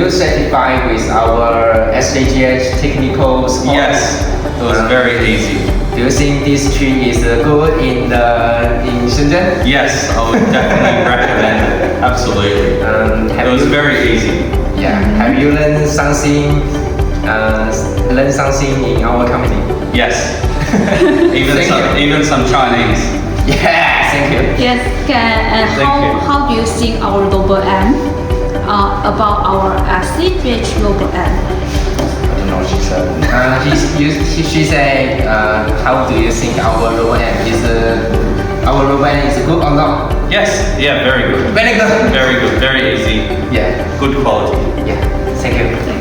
you satisfied with our SZGH technical support? Yes, it was very easy. Do you think this trip is good in Shenzhen? Yes, I would definitely recommend it. Absolutely. It was very easy. Yeah. Have you learned something in our company? Yes. even some Chinese. Yeah, thank you. Yes, how do you think our logo M about our SZGH logo M? I don't know what she said. She said, how do you think our logo M is good or not? Yes, yeah, very good. Very good. Very good, very easy. Yeah. Good quality. Yeah, thank you.